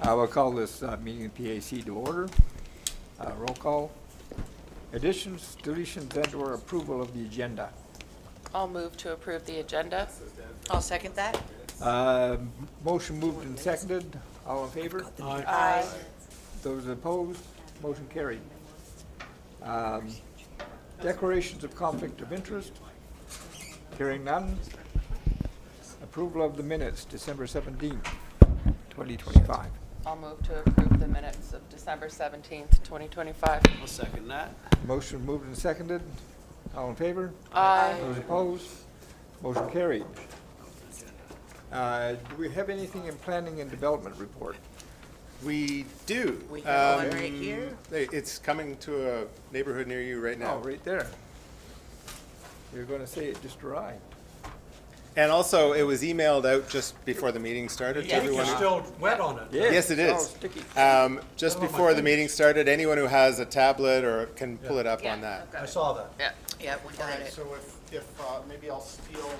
I will call this meeting of PAC to order. Roll call. Additions, deletions, and/or approval of the agenda. I'll move to approve the agenda. I'll second that. Motion moved and seconded. All in favor? Aye. Those opposed? Motion carried. Declarations of conflict of interest. Hearing none. Approval of the minutes, December 17th, 2025. I'll move to approve the minutes of December 17th, 2025. I'll second that. Motion moved and seconded. All in favor? Aye. Those opposed? Motion carried. Do we have anything in planning and development report? We do. We have one right here. It's coming to a neighborhood near you right now. Oh, right there. You're going to say it just arrived. And also, it was emailed out just before the meeting started to Yeah. everyone. It's still wet on it. Yes, it it's all is. sticky. Just Oh, my before the goodness. meeting started, anyone who has a tablet or can pull it up on that. I saw that. Yeah. Yeah, we got it. So if maybe I'll steal.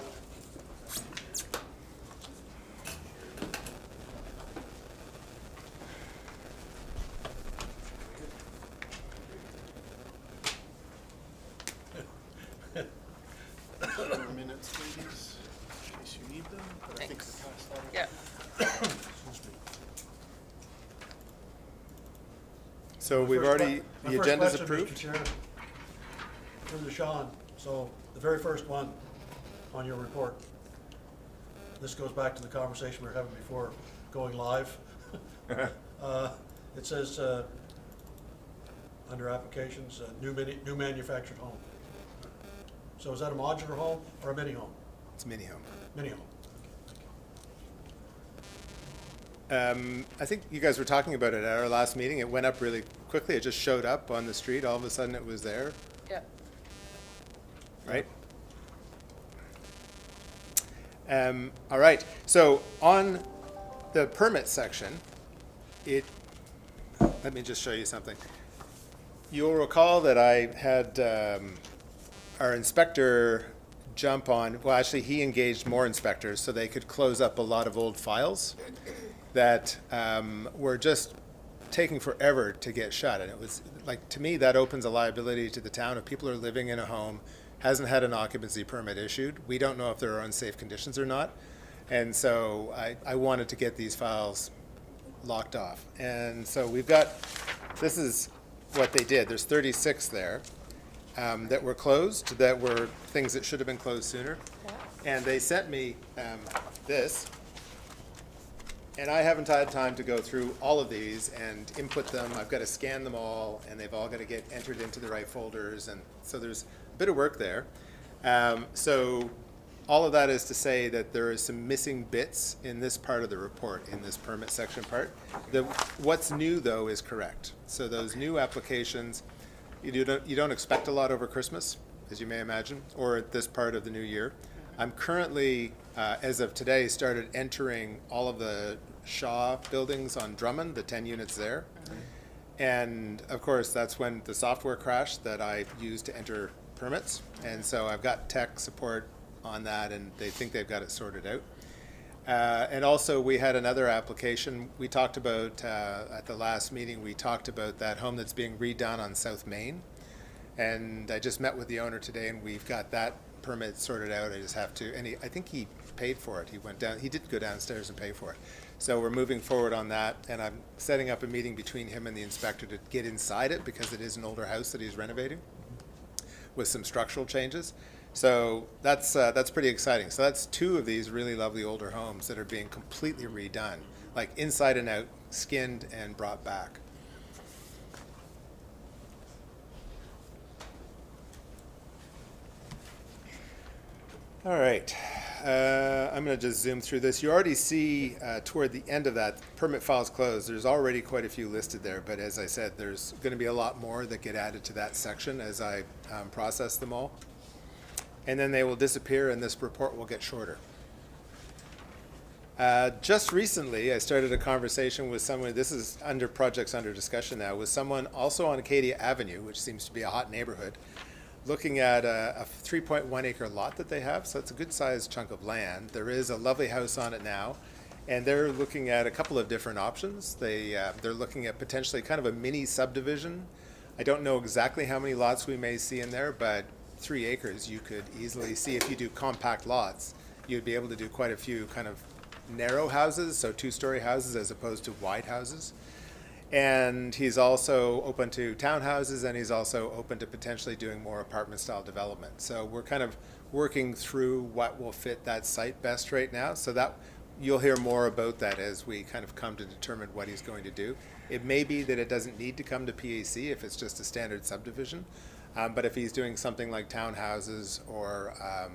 Your minutes, please, in case you need them. But I think Thanks. we passed that. Yeah. So we've already, My the first agenda's question, approved? Mr. Chair, through to Sean, so the very first one on your report, this goes back to the conversation we were having before going live. It says, under applications, new manufactured home. So is that a modular home or a mini home? It's mini home. Mini home. I think you guys were talking about it at our last meeting. It went up really quickly. It just showed up on the street. All of a sudden, it was there, Yeah. right? All right. So on the permit section, let me just show you something. You'll recall that I had our inspector jump on, well, actually, he engaged more inspectors so they could close up a lot of old files that were just taking forever to get shut. And it was like, to me, that opens a liability to the town. If people are living in a home, hasn't had an occupancy permit issued, we don't know if there are unsafe conditions or not. And so I wanted to get these files locked off. And so we've got, this is what they did. There's 36 there that were closed, that were things that should have been closed sooner. And they sent me this. And I haven't had time to go through all of these and input them. I've got to scan them all, and they've all got to get entered into the right folders. And so there's a bit of work there. So all of that is to say that there is some missing bits in this part of the report, in this permit section part. What's new, though, is correct. So those new applications, you don't expect a lot over Christmas, as you may imagine, or at this part of the new year. I'm currently, as of today, started entering all of the Shaw buildings on Drummond, the 10 units there. And of course, that's when the software crashed that I used to enter permits. And so I've got tech support on that, and they think they've got it sorted out. And also, we had another application. We talked about, at the last meeting, we talked about that home that's being redone on South Main. And I just met with the owner today, and we've got that permit sorted out. I just have to, and I think he paid for it. He did go downstairs and pay for it. So we're moving forward on that, and I'm setting up a meeting between him and the inspector to get inside it, because it is an older house that he's renovating with some structural changes. So that's pretty exciting. So that's two of these really lovely older homes that are being completely redone, like inside and out, skinned and brought back. All right, I'm going to just zoom through this. You already see toward the end of that, permit files closed. There's already quite a few listed there, but as I said, there's going to be a lot more that get added to that section as I process them all. And then they will disappear, and this report will get shorter. Just recently, I started a conversation with someone, this is under projects under discussion now, with someone also on Acadia Avenue, which seems to be a hot neighborhood, looking at a 3.1 acre lot that they have. So it's a good sized chunk of land. There is a lovely house on it now. And they're looking at a couple of different options. They're looking at potentially kind of a mini subdivision. I don't know exactly how many lots we may see in there, but 3 acres, you could easily see if you do compact lots, you'd be able to do quite a few kind of narrow houses, so 2-story houses as opposed to wide houses. And he's also open to townhouses, and he's also open to potentially doing more apartment-style development. So we're kind of working through what will fit that site best right now. So that you'll hear more about that as we kind of come to determine what he's going to do. It may be that it doesn't need to come to PAC if it's just a standard subdivision. But if he's doing something like townhouses or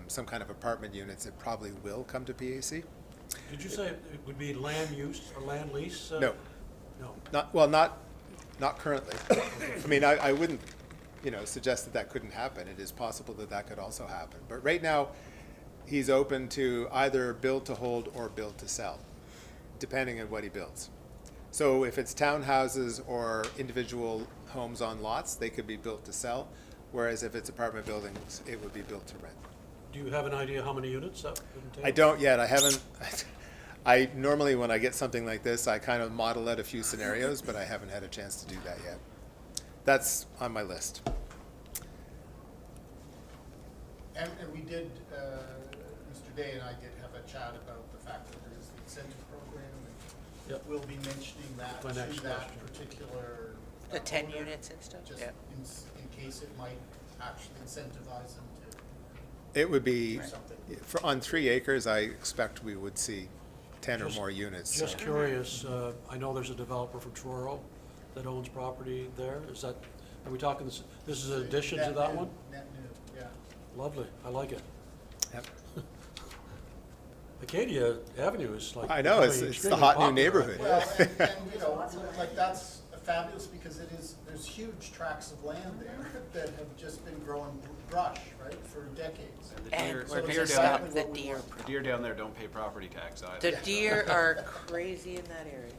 some kind of apartment units, it probably will come to PAC. Did you say it would be land use or land lease? No. No. Not currently. I mean, I wouldn't, suggest that couldn't happen. It is possible that could also happen. But right now, he's open to either build to hold or build to sell, depending on what he builds. So if it's townhouses or individual homes on lots, they could be built to sell, whereas if it's apartment buildings, it would be built to rent. Do you have an idea how many units that would entail? I don't yet. I haven't. I normally, when I get something like this, I kind of model out a few scenarios, but I haven't had a chance to do that yet. That's on my list. And we did, Mr. Day and I did have a chat about the fact that there is the incentive program, and Yep. we'll be mentioning that My next to that question. particular. The 10 owner, units and stuff? Just Yeah. in case it might actually incentivize them It would be, to do something. on 3 acres, I expect we would see 10 or Just- more units. so. Just curious, I know there's a developer from Truro that owns property there. Is that, are we talking, this is an addition to Net that new, one? Net new, yeah. Lovely, I like it. Yep. Acadia Avenue is like. I know, it's becoming the extremely hot new popular. neighborhood. Well, and like that's fabulous because there's huge tracts of land there that have just been growing brush, right, for decades. And So we're it's gonna exactly stop the what we deer. want. The deer down there don't pay property tax either. The deer are crazy in that area.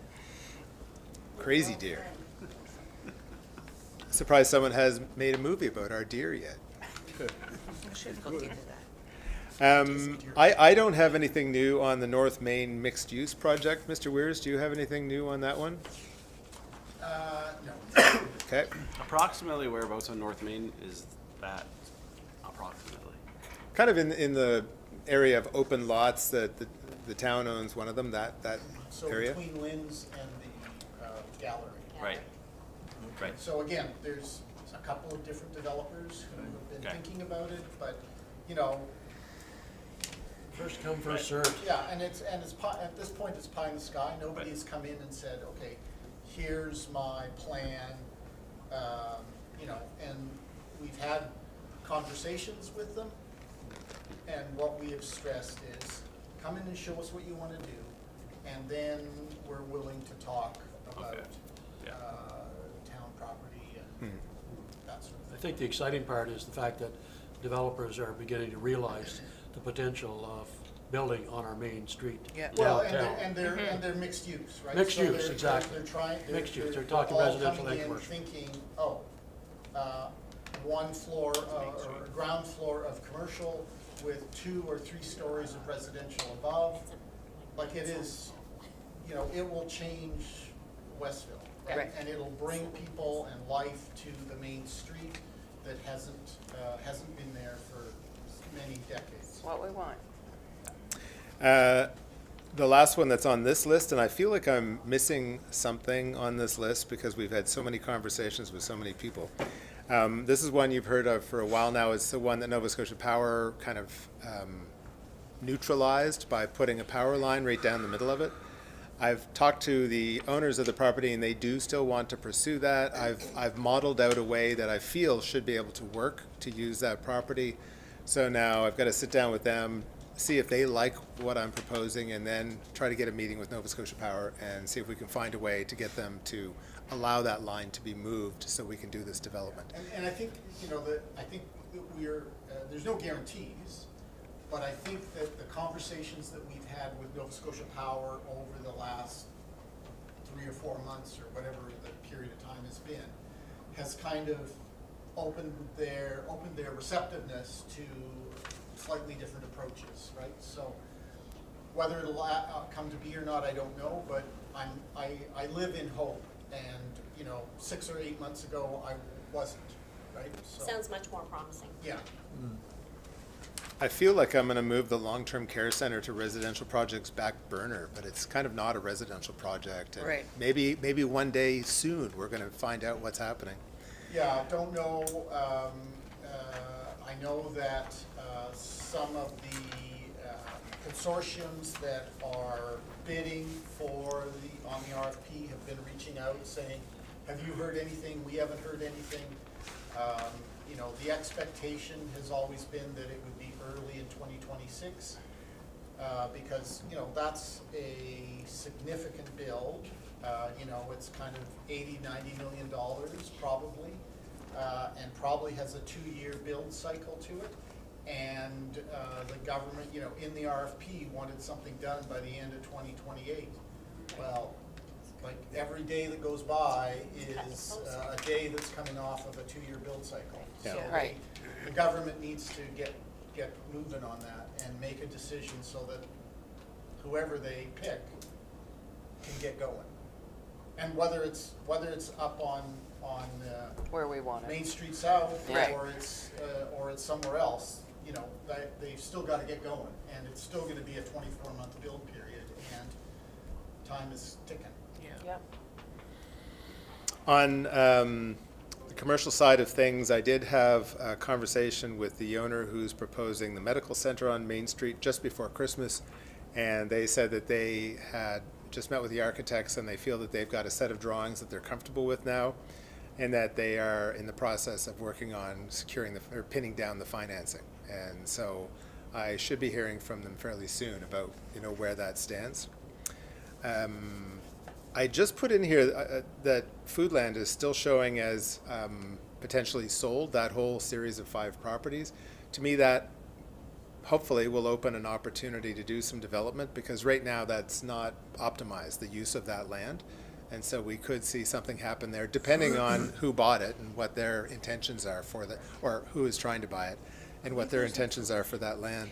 Crazy deer. Surprised someone has made a movie about our deer yet. I should look into that. I don't have anything new on the North Main mixed-use project. Mr. Weirs, do you have anything new on that one? No. Okay. Approximately whereabouts on North Main is that? Approximately. Kind of in the area of open lots that the town owns one of them, that So area. between Lynn's and the gallery. Right. Right. So again, there's a couple of different developers who have been Okay. thinking about it, but, First come, first served. yeah, and it's at this point, it's pie in the sky. Nobody's come in and said, okay, here's my plan, and we've had conversations with them. And what we have stressed is, come in and show us what you want to do, and then we're willing to talk about Okay. Yeah. town property and that sort of I thing. think the exciting part is the fact that developers are beginning to realize the potential of building on our main street Yeah. Well, downtown. and they're mixed use, right? Mixed So use, they're exactly. trying, Mixed use. They're they're talking all residential coming and in commercial. thinking, one floor, or a ground floor of commercial with 2 or 3 stories of residential above. Like it is, it will change Westville, right? Right. And it'll bring people and life to the main street that hasn't been there for many decades. What we want. The last one that's on this list, and I feel like I'm missing something on this list because we've had so many conversations with so many people. This is one you've heard of for a while now. It's the one that Nova Scotia Power kind of neutralized by putting a power line right down the middle of it. I've talked to the owners of the property, and they do still want to pursue that. I've modeled out a way that I feel should be able to work to use that property. So now I've got to sit down with them, see if they like what I'm proposing, and then try to get a meeting with Nova Scotia Power and see if we can find a way to get them to allow that line to be moved so we can do this development. And I think, I think that we're, there's no guarantees, but I think that the conversations that we've had with Nova Scotia Power over the last 3 or 4 months, or whatever the period of time has been, has kind of opened their receptiveness to slightly different approaches, right? So Whether it'll come to be or not, I don't know, but I live in hope. And, you know, 6 or 8 months ago, I wasn't, right? So, Sounds much more promising. yeah. I feel like I'm gonna move the long-term care center to residential projects back burner, but it's kind of not a residential project. And Right. maybe one day soon, we're gonna find out what's happening. Yeah, don't know. I know that some of the consortiums that are bidding on the RFP have been reaching out saying, have you heard anything? We haven't heard anything. You know, the expectation has always been that it would be early in 2026 because, you know, that's a significant build. You know, it's kind of $80–90 million probably, and probably has a 2-year build cycle to it. And the government, you know, in the RFP wanted something done by the end of 2028. Well, like every day that goes by is a day that's coming off of a 2-year build cycle. Yeah. So Right. the government needs to get moving on that and make a decision so that whoever they pick can get going. And whether it's up on Where we want Main it. Street South Right. or it's somewhere else, you know, they've still got to get going, and it's still going to be a 24-month build period, and time is ticking. Yep. On the commercial side of things, I did have a conversation with the owner who's proposing the medical center on Main Street just before Christmas, and they said that they had just met with the architects and they feel that they've got a set of drawings that they're comfortable with now, and that they are in the process of working on securing or pinning down the financing. And so I should be hearing from them fairly soon about, you know, where that stands. I just put in here that Foodland is still showing as potentially sold, that whole series of 5 properties. To me, that hopefully will open an opportunity to do some development, because right now that's not optimized, the use of that land. And so we could see something happen there, depending on who bought it and what their intentions are for the, or who is trying to buy it, and what their intentions are for that land.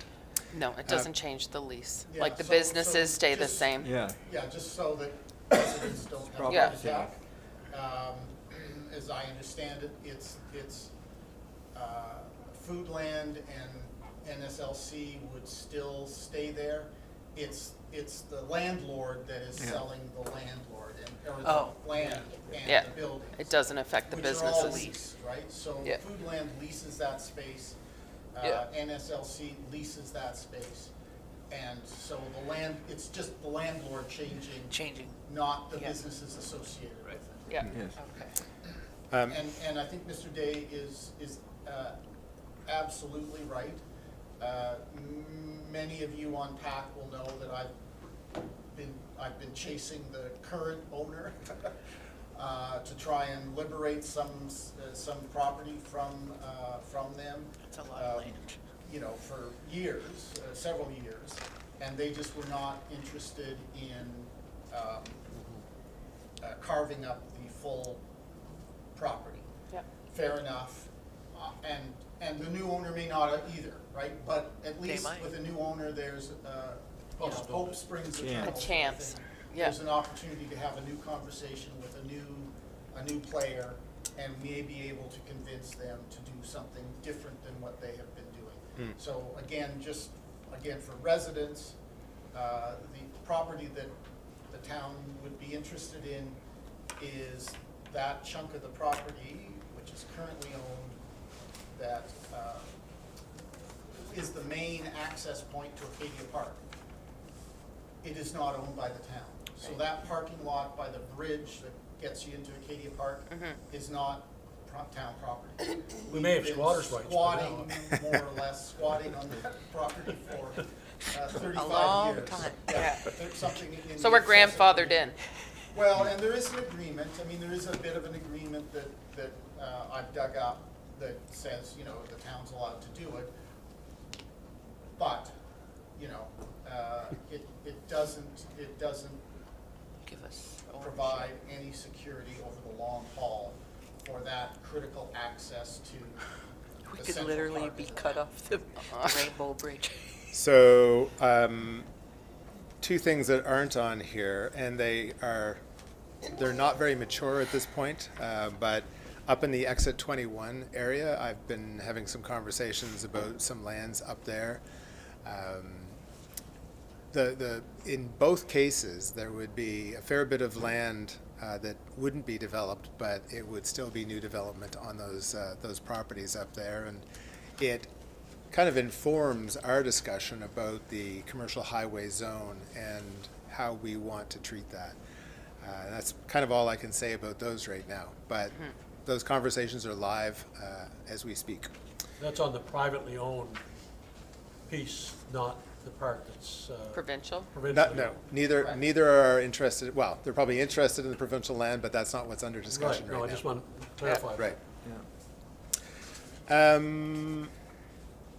No, it doesn't change the lease. Yeah, Like the so businesses stay the just- same. Yeah. Yeah, just so that residents don't have a Yeah. heart attack. As I understand it, it's Foodland and NSLC would still stay there. It's the landlord that is Yeah. selling the landlord or Oh. the land Yeah. and the buildings. It doesn't affect the Which are all businesses. leased, right? So Yeah. Foodland leases that space. Yeah. NSLC leases that space. And so the land, it's just the landlord changing, not the Yeah. businesses associated with it. Yeah. Yes. Okay. And I think Mr. Day is absolutely right. Many of you on PAC will know that I've been chasing the current owner to try and liberate some property from them. That's a lot of land. You know, for years, several years, and they just were not interested in carving up the full property. Yep. Fair enough. And the new owner may not either, right? But at least might. with a new owner, there's, you know, hope springs eternal. A chance. sort of thing. Yeah. There's an opportunity to have a new conversation with a new player, and may be able to convince them to do something different than what they have been doing. So again, for residents, the property that the town would be interested in is that chunk of the property, which is currently owned, that is the main access point to Acadia Park. It is not owned by the town. So that parking lot by the bridge that gets you into Acadia Park is not town property. We may have We've been squatters' rights by Squatting, more or less, squatting on that property for 35 years. long time. Yeah, there's something in So the we're excess of- grandfathered in. Well, and there is an agreement, I mean, there is a bit of an agreement that I've dug up that says, you know, the town's allowed to do it. But, you know, it doesn't Give us ownership. provide any security over the long haul for that critical access to We the could central literally part be of the cut town. off the Rainbow Bridge. So two things that aren't on here, and they're not very mature at this point, but up in the Exit 21 area, I've been having some conversations about some lands up there. In both cases, there would be a fair bit of land that wouldn't be developed, but it would still be new development on those properties up there, and it kind of informs our discussion about the commercial highway zone and how we want to treat that. That's kind of all I can say about those right now, but those conversations are live as we speak. That's on the privately owned piece, not the part that's Provincial? provincially No, owned. neither are interested, well, they're probably interested in the provincial land, but that's not what's under discussion Right, no, right I just now. want to clarify. Right. Yeah.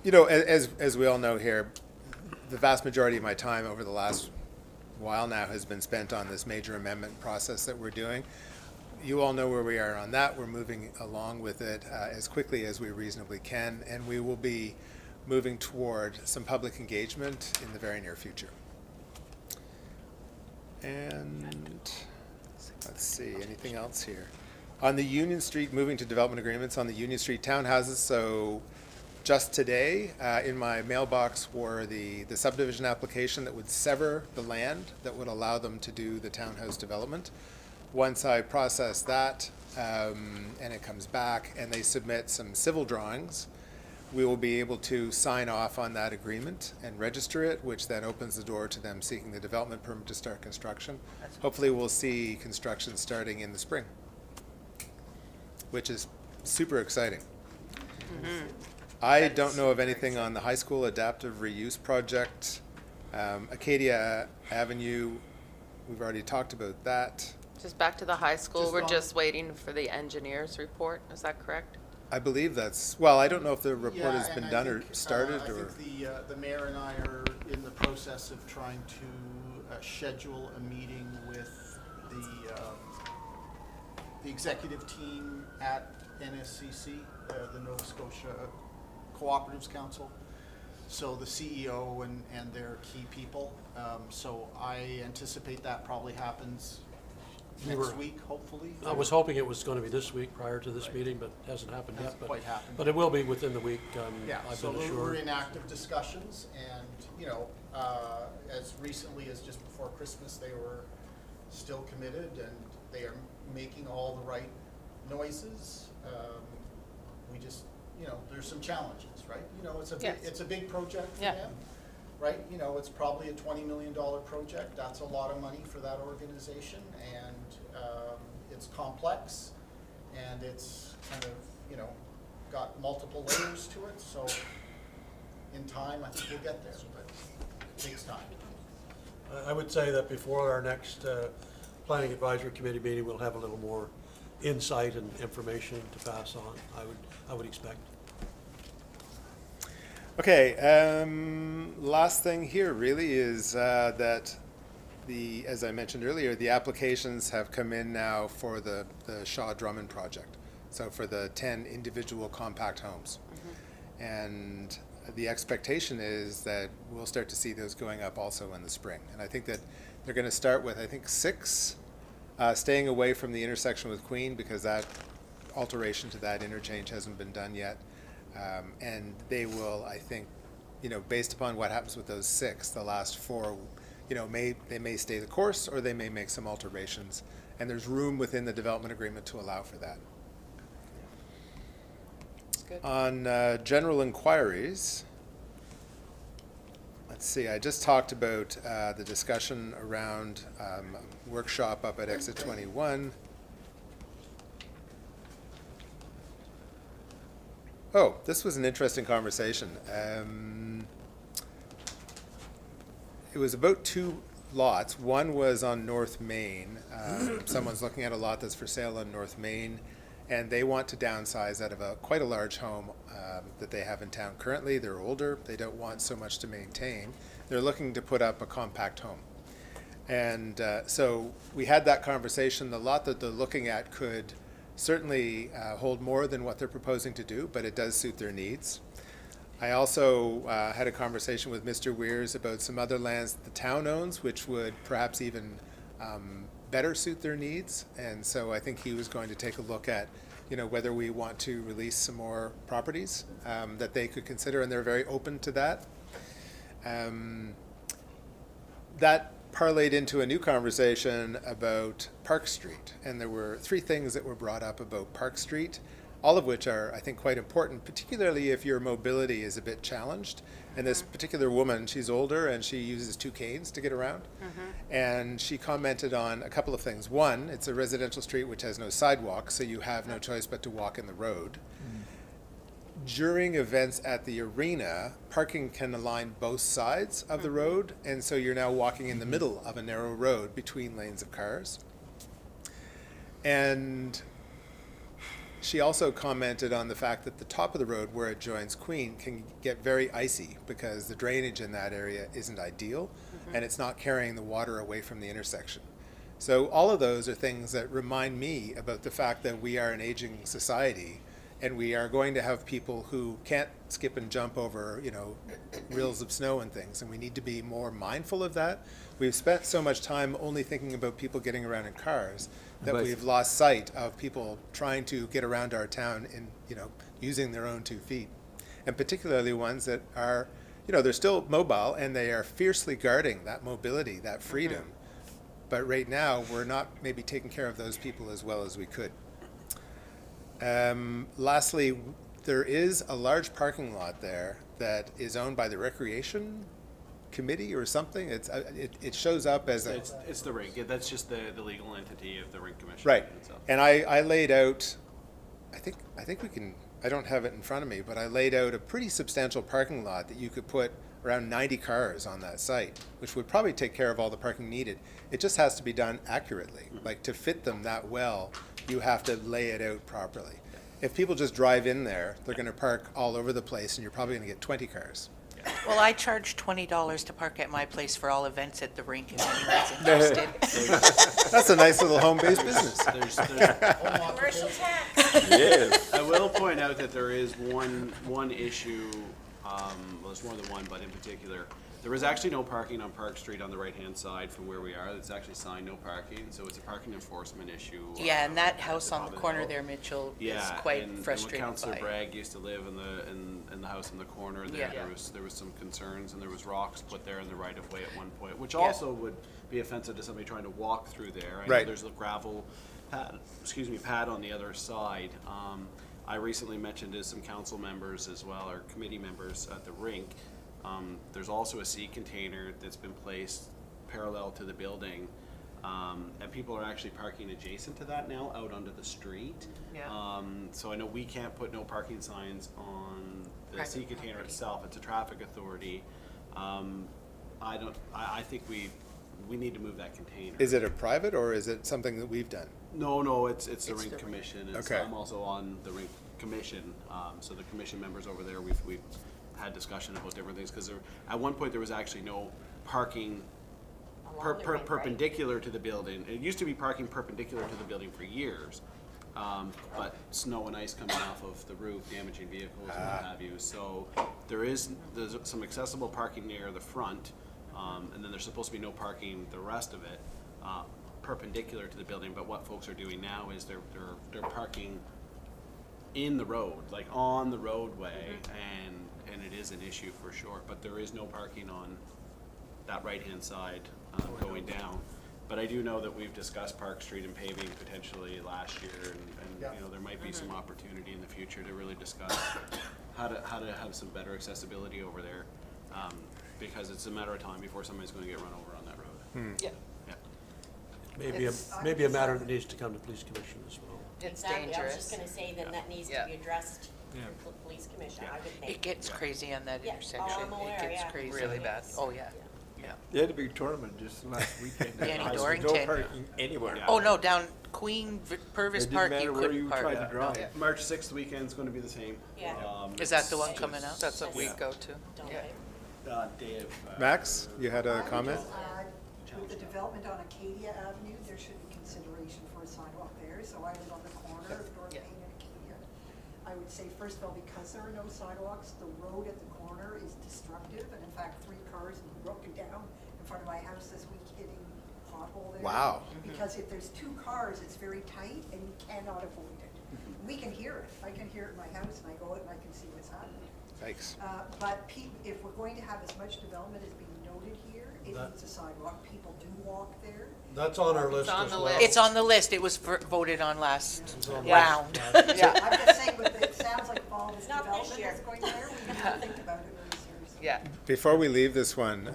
You know, as we all know here, the vast majority of my time over the last while now has been spent on this major amendment process that we're doing. You all know where we are on that. We're moving along with it as quickly as we reasonably can, and we will be moving toward some public engagement in the very near future. And let's see, anything else here? On the Union Street, moving to development agreements on the Union Street townhouses, so just today, in my mailbox were the subdivision application that would sever the land that would allow them to do the townhouse development. Once I process that, and it comes back, and they submit some civil drawings, we will be able to sign off on that agreement and register it, which then opens the door to them seeking the development permit to start construction. Hopefully, we'll see construction starting in the spring, which is super exciting. I don't know of anything on the high school adaptive reuse project. Acadia Avenue, we've already talked about that. Just back to the high school, Just we're on- just waiting for the engineer's report, is that correct? I believe that's, well, I don't know if the report Yeah, has and been I done or think, started, I or, think the mayor and I are in the process of trying to schedule a meeting with the executive team at NSCC, the Nova Scotia Cooperatives Council. So the CEO and their key people. So I anticipate that probably happens We next were- week, hopefully. I was hoping it was going to be this week prior to this meeting, but it hasn't happened yet. Hasn't but- quite happened. But it will be within the week, Yeah, I've so been we're assured. in active discussions, and, you know, as recently as just before Christmas, they were still committed, and they are making all the right noises. We just, you know, there's some challenges, right? You know, it's Yes. a big project for Yeah. them, right? You know, it's probably a $20 million project. That's a lot of money for that organization, and it's complex, and it's kind of, you know, got multiple layers to it, so in time, I think we'll get there, but it takes time. I would say that before our next Planning Advisory Committee meeting, we'll have a little more insight and information to pass on, I would expect. okay, last thing here really is that as I mentioned earlier, the applications have come in now for the Shaw Drummond project. So for the 10 individual compact homes. And the expectation is that we'll start to see those going up also in the spring. And I think that they're going to start with, I think, 6, staying away from the intersection with Queen, because that alteration to that interchange hasn't been done yet. And they will, I think, you know, based upon what happens with those 6, the last 4, you know, they may stay the course, or they may make some alterations. And there's room within the development agreement to allow for that. Good. On general inquiries, let's see, I just talked about the discussion around workshop up at Exit 21. Oh, this was an interesting conversation. It was about 2 lots. One was on North Main. Someone's looking at a lot that's for sale on North Main, and they want to downsize out of quite a large home that they have in town currently. They're older. They don't want so much to maintain. They're looking to put up a compact home. And so we had that conversation. The lot that they're looking at could certainly hold more than what they're proposing to do, but it does suit their needs. I also had a conversation with Mr. Weirs about some other lands that the town owns, which would perhaps even better suit their needs. And so I think he was going to take a look at, whether we want to release some more properties that they could consider, and they're very open to that. That parlayed into a new conversation about Park Street. And there were 3 things that were brought up about Park Street, all of which are, I think, quite important, particularly if your mobility is a bit challenged. And this particular woman, she's older and she uses 2 canes to get around. And she commented on a couple of things. One, it's a residential street which has no sidewalk, so you have no choice but to walk in the road. During events at the arena, parking can align both sides of the road, and so you're now walking in the middle of a narrow road between lanes of cars. And she also commented on the fact that the top of the road where it joins Queen can get very icy because the drainage in that area isn't ideal, and it's not carrying the water away from the intersection. So all of those are things that remind me about the fact that we are an aging society, and we are going to have people who can't skip and jump over, rills of snow and things, and we need to be more mindful of that. We've spent so much time only thinking about people getting around in cars that But- we've lost sight of people trying to get around our town in, using their own 2 feet. And particularly ones that are, they're still mobile and they are fiercely guarding that mobility, that freedom. But right now, we're not maybe taking care of those people as well as we could. Lastly, there is a large parking lot there that is owned by the Recreation Committee or something. It shows up as a, It's the rink. That's just the legal entity of the rink commission. right. itself. And I laid out, I think we can, I don't have it in front of me, but I laid out a pretty substantial parking lot that you could put around 90 cars on that site, which would probably take care of all the parking needed. It just has to be done accurately. Like, to fit them that well, you have to lay it out properly. If people just drive in there, they're going to park all over the place, and you're probably going to get 20 cars. Well, I charge $20 to park at my place for all events at the rink if anyone's interested. That's a nice little home-based business. There's Commercial tax. Yes. I will point out that there is one issue, well, there's more than one, but in particular, there is actually no parking on Park Street on the right-hand side from where we are. It's actually signed no parking, so it's a parking enforcement issue. Yeah, and that house at on the Hobbit corner Hill. there, Mitchell, is Yeah, quite and frustrated when Councillor by. Bragg used to live in the house in the corner there, Yeah. there was some concerns, and there was rocks put there in the right of way at one point, which Yeah. also would be offensive to somebody trying to walk through there. I know Right. there's a gravel pad on the other side. I recently mentioned to some council members as well, or committee members at the rink, there's also a sea container that's been placed parallel to the building, and people are actually parking adjacent to that now, out onto the street. Yeah. So I know we can't put no parking signs on the Private sea container property. itself, it's a traffic authority. I think we need to move that container. Is it a private, or is it something that we've done? No, it's the It's rink the rink. commission. Okay. I'm also on the rink commission, so the commission members over there, we've had discussion about different things, because at one point there was actually no parking Along the rink, right? perpendicular to the building. It used to be parking perpendicular to the building for years, but snow and ice coming off of the roof, damaging vehicles and what have you. So there's some accessible parking near the front, and then there's supposed to be no parking the rest of it perpendicular to the building. But what folks are doing now is they're parking in the road, like on the roadway, and it is an issue for sure. But there is no parking on that right-hand side going down. But I do know that we've discussed Park Street and paving potentially last year, and Yeah. you know, there might be some opportunity in the future to really discuss how to have some better accessibility over there, because it's a matter of time before somebody's going to get run over on that road. Yeah, Yeah. Maybe a matter that needs to come to police commission as well. it's Exactly, I was dangerous. just gonna say, then that needs to Yeah. be addressed through the police commission, I would It think. gets crazy on that Yeah. Oh, intersection. I'm aware, It gets yeah. crazy. Really bad. Oh, yeah. Yeah. They had a big tournament just last weekend. Danny There's Dorrington. No parking anywhere. Yeah. Oh, no, down Queen Purvis It didn't Park, matter you where couldn't you park. tried to drive. March 6th weekend's going to be the same. Yeah. Is that the one coming out? That's what we Yeah. go to. Don't Yeah. they? Dave. Max, you had a I would comment? just add, with the development on Acadia Avenue, there should be consideration for a sidewalk there, so I live on the corner of North Yeah. Main and Acadia. I would say, first of all, because there are no sidewalks, the road at the corner is destructive, and in fact, 3 cars broken down in front of my house this week hitting a pothole there. Wow. Because if there's 2 cars, it's very tight and you cannot avoid it. We can hear it. I can hear it in my house, and I go out and I can see what's happening. Thanks. But if we're going to have as much development as being noted here, it That- needs a sidewalk. People do walk there. That's on our list on as the well. list. It's on the list. It was voted on last It's on the Yeah. round. list. Yeah, I'm just saying, but it sounds like all this Not this development year. that's going there, we need to think about it very seriously. yeah. Before we leave this one,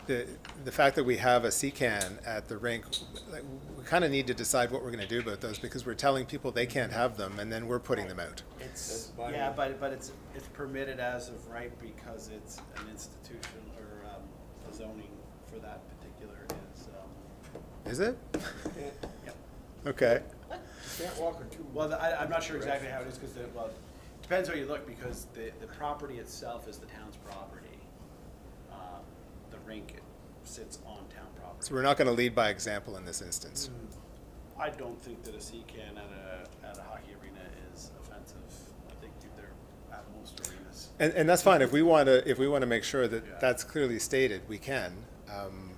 the fact that we have a CCAN at the rink, like, we kind of need to decide what we're going to do about those, because we're telling people they can't have them, and then we're putting them out. It's, yeah, but it's permitted as of right because it's an institution or the zoning for that particular is, Is it? yep. Okay. Can't walk or 2. Well, I'm not sure exactly how it is because, well, it depends where you look because the property itself is the town's property. The rink sits on town property. So we're not going to lead by example in this instance. I don't think that a CCAN at a hockey arena is offensive. I think they're at most arenas. And that's fine. If we want to make sure that Yeah. that's clearly stated, we can.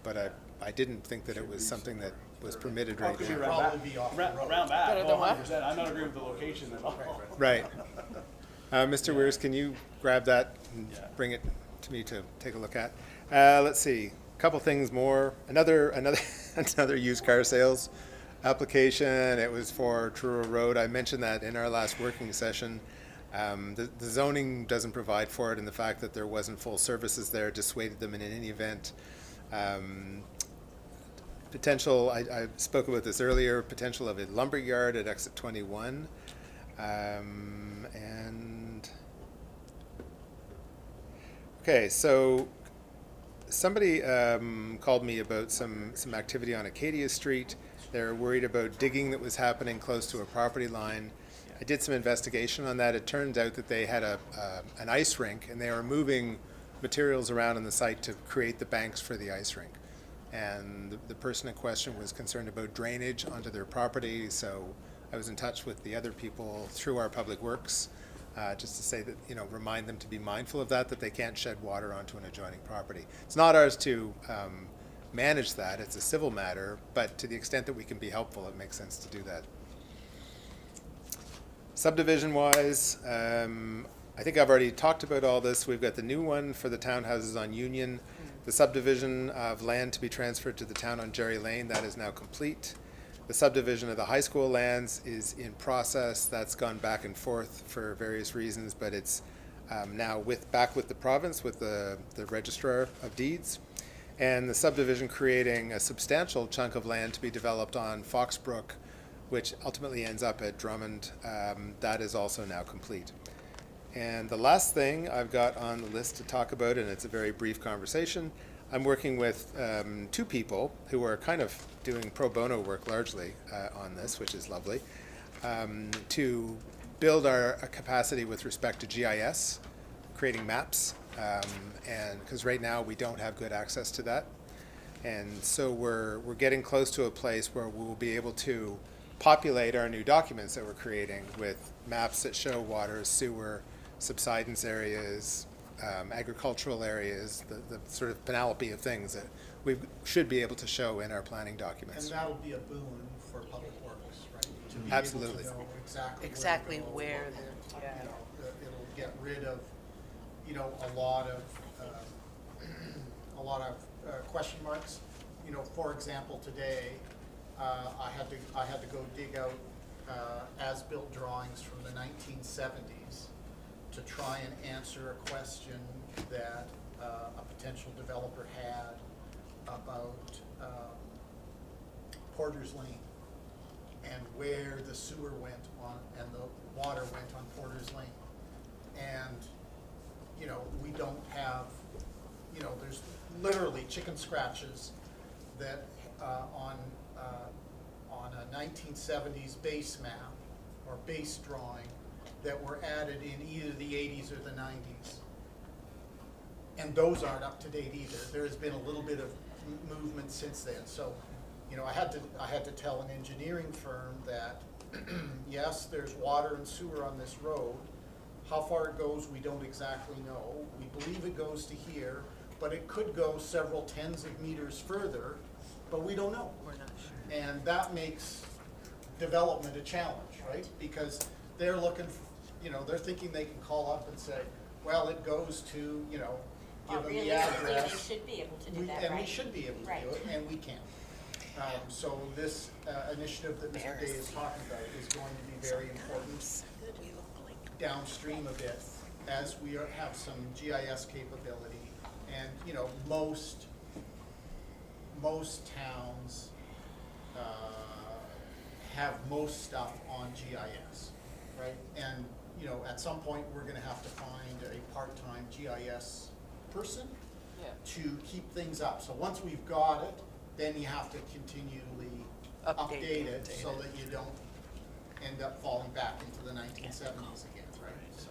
But I didn't think that it was something that was permitted right Could be now. around Probably back. be off the road. Around back, Better oh, than what? 100%. I'm not agreeing with the location at all. Right. Mr. Weirs, can you grab that and Yeah. bring it to me to take a look at? Let's see, a couple things more. Another another used car sales application. It was for Truro Road. I mentioned that in our last working session. The zoning doesn't provide for it, and the fact that there wasn't full services there dissuaded them in any event. Potential, I spoke about this earlier, potential of a lumber yard at exit 21. And, okay, so somebody called me about some activity on Acadia Street. They're worried about digging that was happening close to a property line. I did some investigation on that. It turned out that they had an ice rink, and they were moving materials around on the site to create the banks for the ice rink. And the person in question was concerned about drainage onto their property, so I was in touch with the other people through our public works, just to say that, remind them to be mindful of that they can't shed water onto an adjoining property. It's not ours to manage that, it's a civil matter, but to the extent that we can be helpful, it makes sense to do that. Subdivision-wise, I think I've already talked about all this. We've got the new one for the townhouses on Union. The subdivision of land to be transferred to the town on Jerry Lane, that is now complete. The subdivision of the high school lands is in process. That's gone back and forth for various reasons, but it's now back with the province, with the registrar of deeds. And the subdivision creating a substantial chunk of land to be developed on Foxbrook, which ultimately ends up at Drummond. That is also now complete. And the last thing I've got on the list to talk about, and it's a very brief conversation, I'm working with 2 people who are kind of doing pro bono work largely on this, which is lovely, to build our capacity with respect to GIS, creating maps, and because right now we don't have good access to that. And so we're getting close to a place where we'll be able to populate our new documents that we're creating with maps that show water, sewer, subsidence areas, agricultural areas, the sort of panoply of things that we should be able to show in our planning documents. And that'll be a boon for public works, right? To be Absolutely. able to know Exactly to go, where Yeah. It'll get rid of, a lot of question marks. For example, today, I had to go dig out as-built drawings from the 1970s to try and answer a question that a potential developer had about Porter's Lane and where the sewer went on and the water went on Porter's Lane. And, we don't have, there's literally chicken scratches that on a 1970s base map or base drawing that were added in either the 80s or the 90s. And those aren't up to date either. There has been a little bit of movement since then. So you know, I had to tell an engineering firm that, yes, there's water and sewer on this road. How far it goes, we don't exactly know. We believe it goes to here, but it could go several tens of meters further, but we don't know. We're not sure. And that makes development a challenge, right? Because they're looking, you know, they're thinking they can call up and say, well, it goes to, you know, give them the Realistically, they address. should be able to do We- that, And we right? should be able to Right. do it, and we can't. So this initiative that Mr. Day is talking about is going to be very important downstream of it, as we have some GIS capability. And, you know, most towns have most stuff on GIS, right? And, you know, at some point, we're gonna have to find a part-time GIS person Yeah. to keep things up. So once we've got it, then you have to continually update it so that you don't end up falling back into the 1970s again, right? So.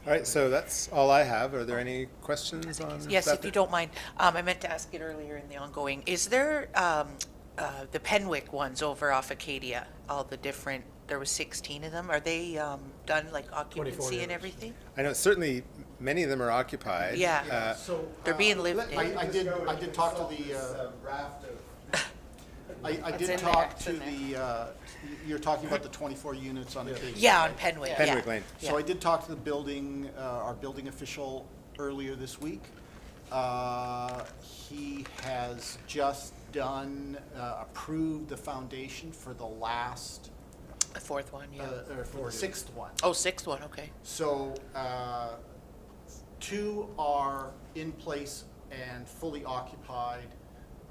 All right, so that's all I have. Are there any questions on that? Yes, if you don't mind, I meant to ask it earlier in the ongoing. Is there the Penwick ones over off Acadia, all the different, there was 16 of them, are they done like occupancy and units. everything? I know certainly many of them are occupied. Yeah. So. They're being lived in. I did talk to the, I It's did in talk there, it's to in there. you're talking about the 24 units on Acadia. Yeah, on right? Penwick, yeah. Penwick Lane. So I did talk to the building, our building official earlier this week. He has just done, approved the foundation for the last, The fourth one, yeah. or for the sixth one. Oh, sixth one, okay. So, 2 are in place and fully occupied.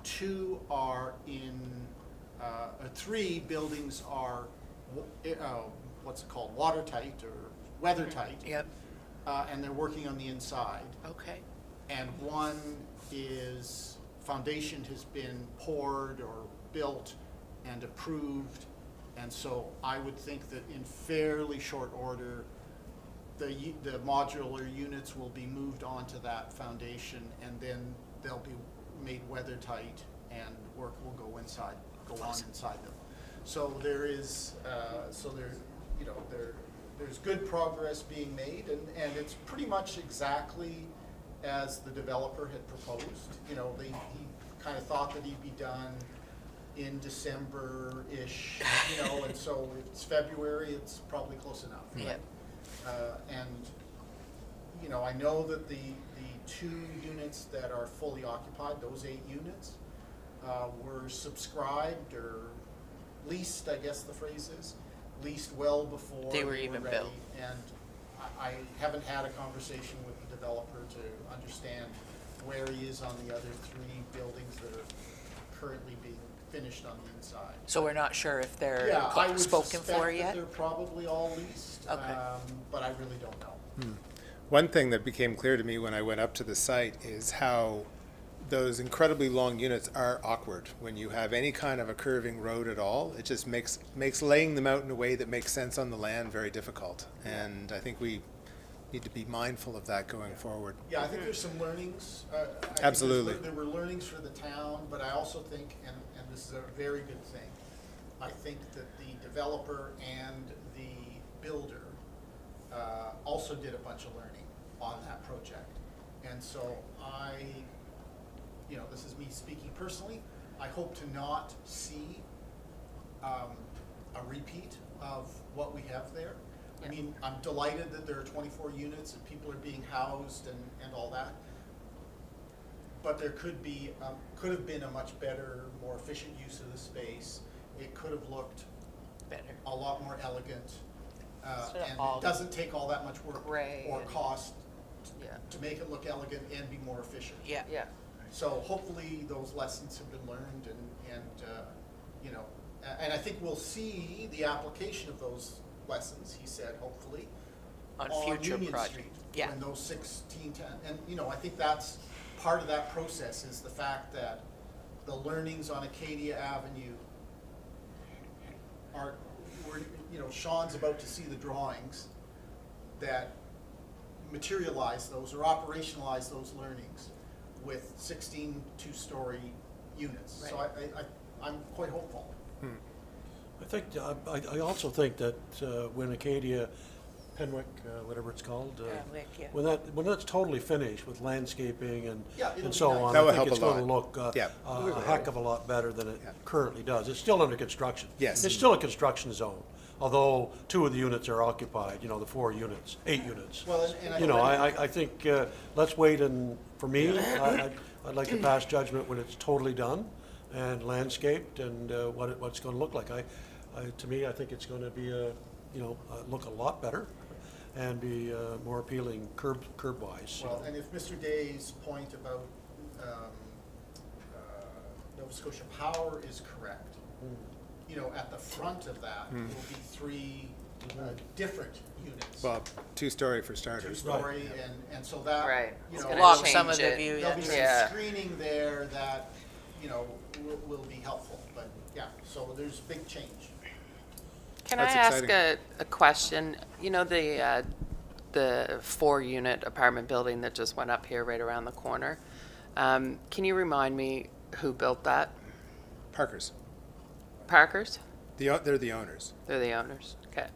2 are in, 3 buildings are, what's it called, watertight or weathertight. Yep, And they're working on the inside. okay. And 1 is, foundation has been poured or built and approved. And so I would think that in fairly short order, the modular units will be moved onto that foundation, and then they'll be made weather tight, and work will go on inside them. So there is, you know, there's good progress being made, and it's pretty much exactly as the developer had proposed. You know, he kind of thought that he'd be done in December-ish, you know, and so it's February, it's probably close enough. right? Yep. And, you know, I know that the 2 units that are fully occupied, those 8 units, were subscribed or leased, I guess the phrase is, leased well before They were even ready. built. And I haven't had a conversation with the developer to understand where he is on the other 3 buildings that are currently being finished on the inside. So we're not sure if they're Yeah, I would spoken suspect for that yet? they're probably all leased, Okay. but I really don't know. One thing that became clear to me when I went up to the site is how those incredibly long units are awkward. When you have any kind of a curving road at all, it just makes laying them out in a way that makes sense on the land very difficult. And I think we need to be mindful of that going forward. Yeah, I think there's some learnings. I think there's Absolutely. There were learnings for the town, but I also think, and this is a very good thing, I think that the developer and the builder also did a bunch of learning on that project. And so you know, this is me speaking personally, I hope to not see a repeat of what we have there. I mean, I'm delighted that there are 24 units and people are being housed and all that. But there could have been a much better, more efficient use of the space. It could have looked Better. a lot more elegant. Instead of And all it doesn't take all that much work gray or and- cost Yeah, to make it look elegant and be more efficient. Yeah. yeah. So hopefully those lessons have been learned and you know, and I think we'll see the application of those lessons, he said, hopefully, On future Union project. Street, Yeah. when those 1610, and, you know, I think that's part of that process is the fact that the learnings on Acadia Avenue you know, Sean's about to see the drawings that materialize those or operationalize those learnings with 16 2-story units. So I'm quite hopeful. I think, I also think that when Acadia, Penwick, whatever it's called, Penwick, yeah. when that's totally finished with landscaping Yeah, it'll and be so nice. on, That I will think help it's a gonna lot. look Yeah. a heck of a lot better than it currently does. It's still under construction. Yes. It's still a construction zone, although 2 of the units are occupied, you know, the 4 units, 8 units. Well, and You know, I think, let's wait, and for me, I'd like to pass judgment when it's totally done and landscaped and what it's gonna look like. To me, I think it's gonna be look a lot better and be more appealing curb-wise. Well, and if Mr. Day's point about Nova Scotia Power is correct, you know, at the front of that will be 3 different units. Well, 2-story for starters. 2-story, and so that, Right. you It's know, gonna Block some of change the it. view, there'll be some Yeah. screening there that, you know, will be helpful, but yeah, so there's big change. Can I That's ask exciting. a question? You know, the 4-unit apartment building that just went up here right around the corner? Can you remind me who built that? Parkers. Parkers? They're the owners. They're the owners. Okay.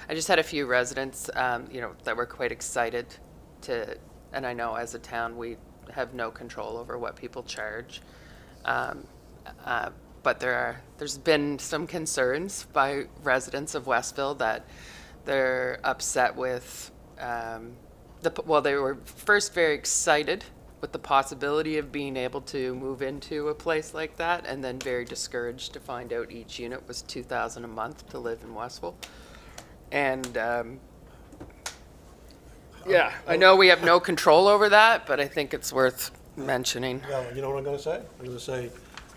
I just had a few residents, that were quite excited and I know as a town, we have no control over what people charge. But there's been some concerns by residents of Westville that they're upset with, they were first very excited with the possibility of being able to move into a place like that, and then very discouraged to find out each unit was $2,000 a month to live in Westville. And, I know we have no control over that, but I think it's worth mentioning. Well, you know what I'm gonna say? I'm gonna say,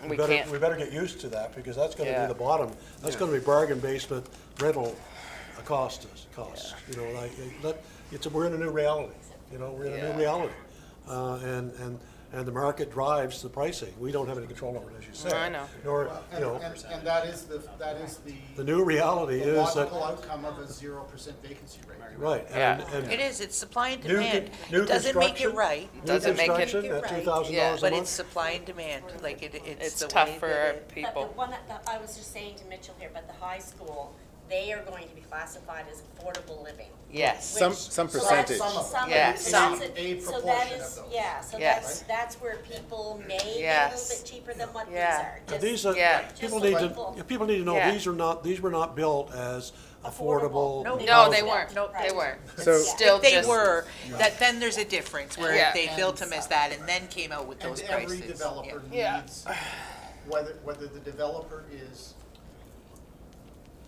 We can't- we better get used to that, because that's gonna Yeah. be the bottom. That's gonna be bargain basement rental costs, you know, we're in a new reality, you know, we're in a new Yeah. reality. And the market drives the pricing. We don't have any control over it, as you said. I know. Nor, And, you know, and that is the new reality the is that, logical outcome of a 0% vacancy rate. right. Yeah. and It is, it's supply and New con- demand. new It doesn't make it construction? right, New Doesn't make it- construction at $2,000 Yeah. a month? but it's supply and demand, like it's It's the tough way for that our it- people. But the one that I was just saying to Mitchell here, but the high school, they are going to be classified as affordable living. Yes. Some which- some so percentage. that's- Some of them. Yeah, so some. that's A so proportion that of is, those. yeah, so Yes. that's where people may get a Yes. little bit cheaper than what these Yeah. are. But Just- these are, Yeah. people just need so to, people- people need to know, Yeah. these were not built as affordable. No. No, they housing. weren't. No, They weren't. So- It's still If they just- were, then there's a difference, where Yeah. if they built them as that and then came out with And those every prices. developer Yeah. needs, whether the developer is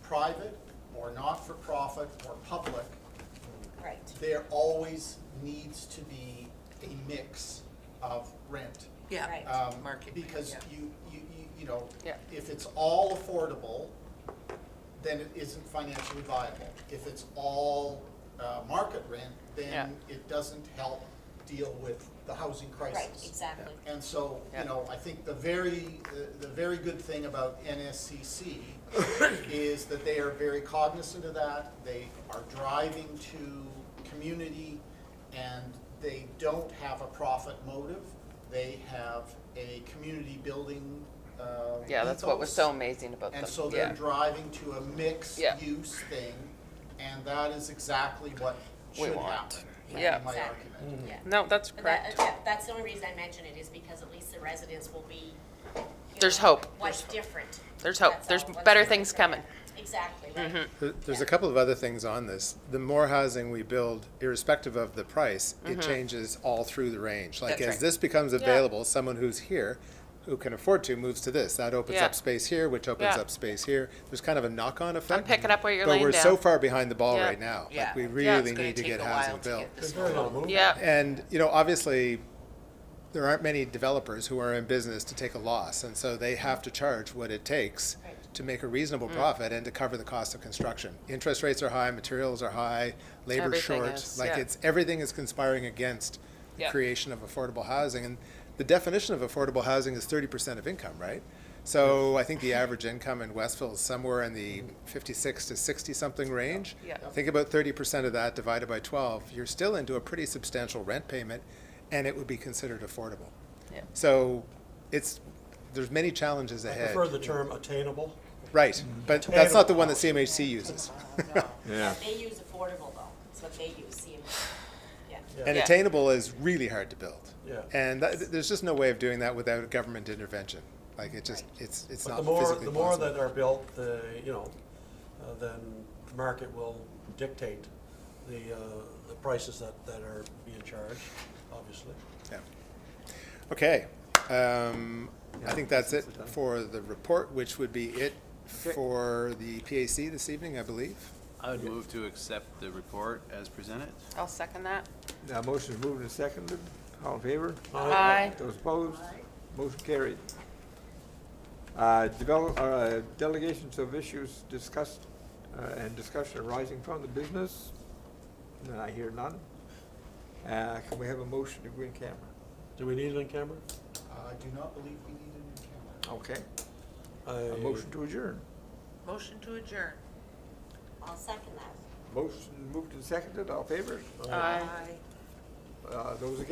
private or not-for-profit or public, Right. there always needs to be a mix of rent. Yeah, Right. market. Because yeah. you know, Yeah. if it's all affordable, then it isn't financially viable. If it's all market rent, Yeah. then it doesn't help deal with the housing crisis. Right, exactly. And so, Yeah. you know, I think the very good thing about NSCC is that they are very cognizant of that. They are driving to community, and they don't have a profit motive. They have a community building Yeah, that's what was ethos. so amazing about them. And so Yeah. they're driving to a Yeah. mixed-use thing, and that is exactly what We should want. happen, Yeah. in my Exactly. argument. Yeah. No, that's But that, correct. that's the only reason I mention it, is because at least the residents will be, you There's know, hope. what's different. There's hope. That's There's all. What's better different things from coming. that. Exactly, right. There's a couple of other things on this. The more housing we build, irrespective of the price, it changes all through the range. Like, That's as right. this becomes available, someone who's here, who can afford to, moves to this. That opens Yeah. up space here, which opens Yeah. up space here. There's kind of a knock-on effect. I'm picking up what you're But laying we're down. so far behind the ball Yeah. right now. Yeah. Like, we Yeah, it's really gonna need to take get a while housing to built. get this There's very little movement. Yeah. And, you know, obviously, there aren't many developers who are in business to take a loss, and so they have to charge what it takes to make a reasonable profit and to cover the cost of construction. Interest rates are high, materials are high, labor's Everything short. is, Like, yeah. everything is conspiring against the Yeah. creation of affordable housing. And the definition of affordable housing is 30% of income, right? So I think the average income in Westville is somewhere in the 56 to 60-something range. Yeah. Think about 30% of that divided by 12. You're still into a pretty substantial rent payment, and it would be considered affordable. Yeah. So it's there's many challenges I ahead. prefer the term attainable. Right, but that's not the one that CMHC uses. Yeah. They use affordable though, that's what they use, CMHC. Yeah. And Yeah. attainable is really hard to build. Yeah. And there's just no way of doing that without government intervention. Like, it just, it's But not the more, physically the more possible. that are built, then the market will dictate the prices that are being charged, obviously. Yeah. Okay, I think that's it for the report, which would be it for the PAC this evening, I believe. I would move to accept the report as presented. I'll second that. Now, motion is moved and seconded. All in favor? Aye. Those opposed? Motion carried. Delegations of issues discussed and discussion arising from the business. And I hear none. Can we have a motion to go in camera? Do we need it in camera? I do not believe we need a new camera. Okay. A motion to adjourn. Motion to adjourn. I'll second that. Motion moved and seconded. All in favor? Aye. Aye. Those against?